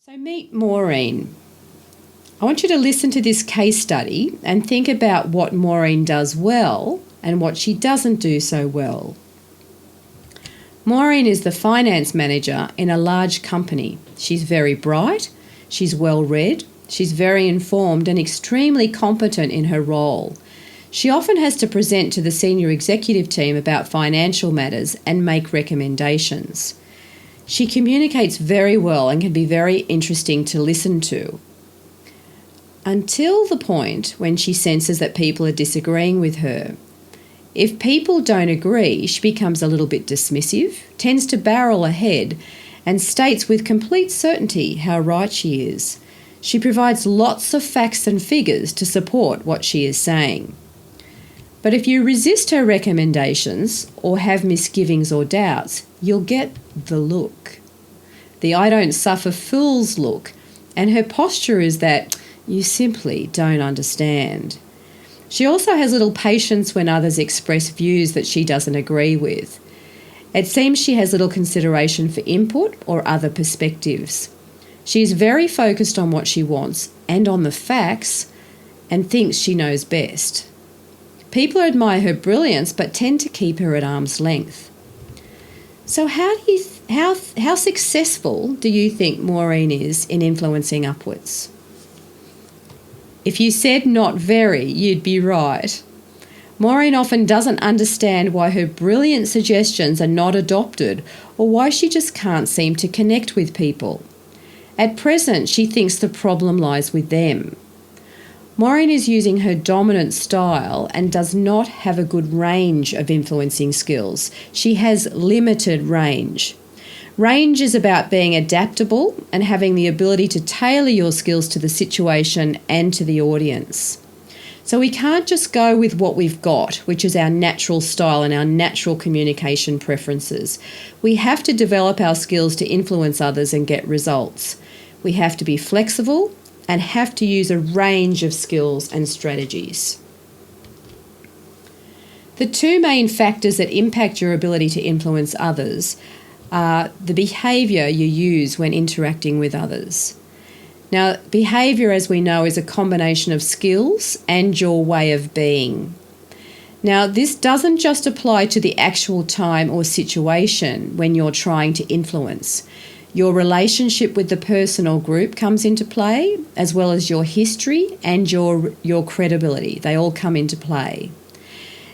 So meet Maureen. I want you to listen to this case study and think about what Maureen does well and what she doesn't do so well. Maureen is the finance manager in a large company. She's very bright, she's well read, she's very informed and extremely competent in her role. She often has to present to the senior executive team about financial matters and make recommendations. She communicates very well and can be very interesting to listen to, until the point when she senses that people are disagreeing with her. If people don't agree, she becomes a little bit dismissive, tends to barrel ahead, and states with complete certainty how right she is. She provides lots of facts and figures to support what she is saying. But if you resist her recommendations or have misgivings or doubts, you'll get the look. The I don't suffer fools look, and her posture is that you simply don't understand. She also has little patience when others express views that she doesn't agree with. It seems she has little consideration for input or other perspectives. She is very focused on what she wants and on the facts and thinks she knows best. People admire her brilliance but tend to keep her at arm's length. So how successful do you think Maureen is in influencing upwards? If you said not very, you'd be right. Maureen often doesn't understand why her brilliant suggestions are not adopted or why she just can't seem to connect with people. At present, she thinks the problem lies with them. Maureen is using her dominant style and does not have a good range of influencing skills. She has limited range. Range is about being adaptable and having the ability to tailor your skills to the situation and to the audience. So we can't just go with what we've got, which is our natural style and our natural communication preferences. We have to develop our skills to influence others and get results. We have to be flexible and have to use a range of skills and strategies. The two main factors that impact your ability to influence others are the behaviour you use when interacting with others. Now, behaviour, as we know, is a combination of skills and your way of being. Now, this doesn't just apply to the actual time or situation when you're trying to influence. Your relationship with the person or group comes into play, as well as your history and your credibility. They all come into play.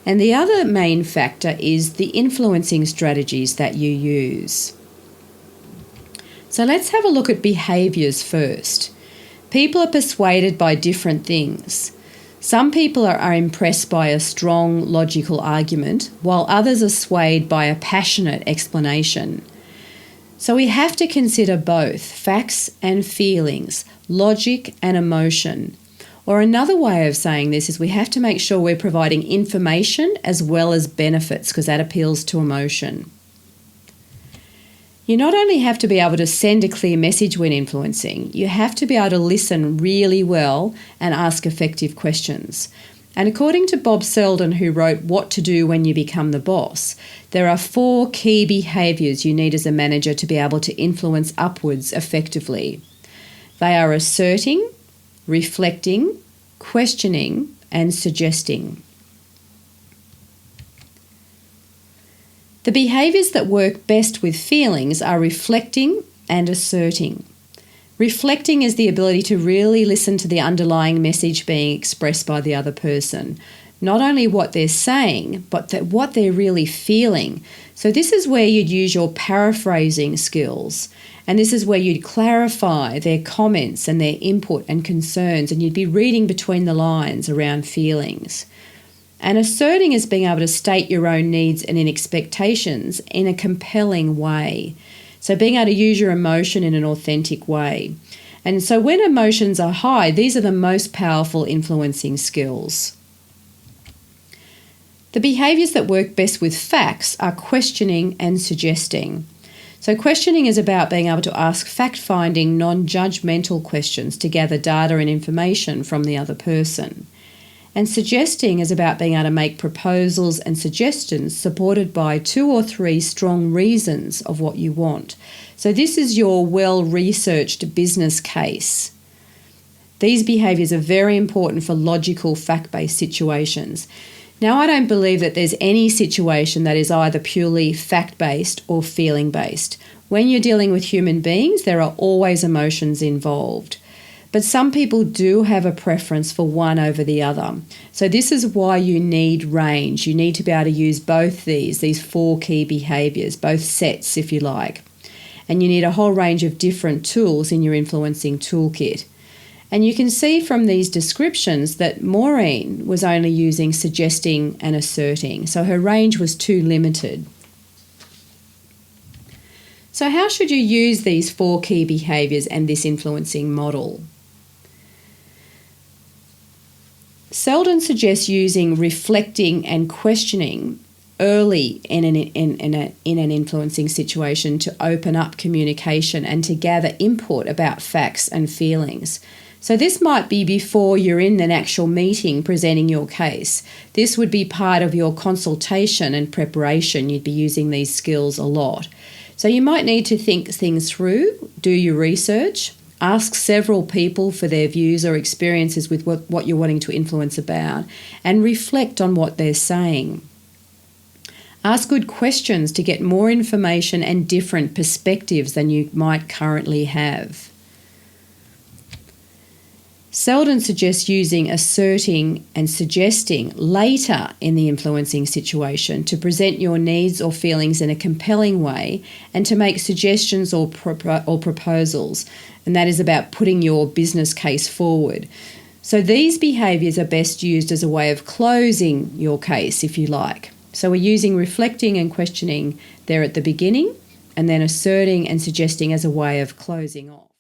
And the other main factor is the influencing strategies that you use. So let's have a look at behaviours first. People are persuaded by different things. Some people are impressed by a strong logical argument, while others are swayed by a passionate explanation. So we have to consider both facts and feelings, logic and emotion. Or another way of saying this is we have to make sure we're providing information as well as benefits, because that appeals to emotion. You not only have to be able to send a clear message when influencing, you have to be able to listen really well and ask effective questions. And according to Bob Selden, who wrote What to Do When You Become the Boss, there are 4 key behaviours you need as a manager to be able to influence upwards effectively. They are asserting, reflecting, questioning, and suggesting. The behaviours that work best with feelings are reflecting and asserting. Reflecting is the ability to really listen to the underlying message being expressed by the other person. Not only what they're saying, but what they're really feeling. So this is where you'd use your paraphrasing skills. And this is where you'd clarify their comments and their input and concerns, and you'd be reading between the lines around feelings. And asserting is being able to state your own needs and expectations in a compelling way. So being able to use your emotion in an authentic way. And so when emotions are high, these are the most powerful influencing skills. The behaviours that work best with facts are questioning and suggesting. So questioning is about being able to ask fact-finding, non-judgmental questions to gather data and information from the other person. And suggesting is about being able to make proposals and suggestions supported by 2 or 3 strong reasons of what you want. So this is your well-researched business case. These behaviours are very important for logical, fact-based situations. Now, I don't believe that there's any situation that is either purely fact-based or feeling-based. When you're dealing with human beings, there are always emotions involved. But some people do have a preference for one over the other. So this is why you need range. You need to be able to use both these 4 key behaviours, both sets if you like. And you need a whole range of different tools in your influencing toolkit. And you can see from these descriptions that Maureen was only using suggesting and asserting, so her range was too limited. So how should you use these 4 key behaviours and this influencing model? Selden suggests using reflecting and questioning early in an influencing situation to open up communication and to gather input about facts and feelings. So this might be before you're in an actual meeting presenting your case. This would be part of your consultation and preparation. You'd be using these skills a lot. So you might need to think things through, do your research, ask several people for their views or experiences with what you're wanting to influence about, and reflect on what they're saying. Ask good questions to get more information and different perspectives than you might currently have. Selden suggests using asserting and suggesting later in the influencing situation to present your needs or feelings in a compelling way and to make suggestions or proposals. And that is about putting your business case forward. So these behaviours are best used as a way of closing your case, if you like. So we're using reflecting and questioning there at the beginning, and then asserting and suggesting as a way of closing off.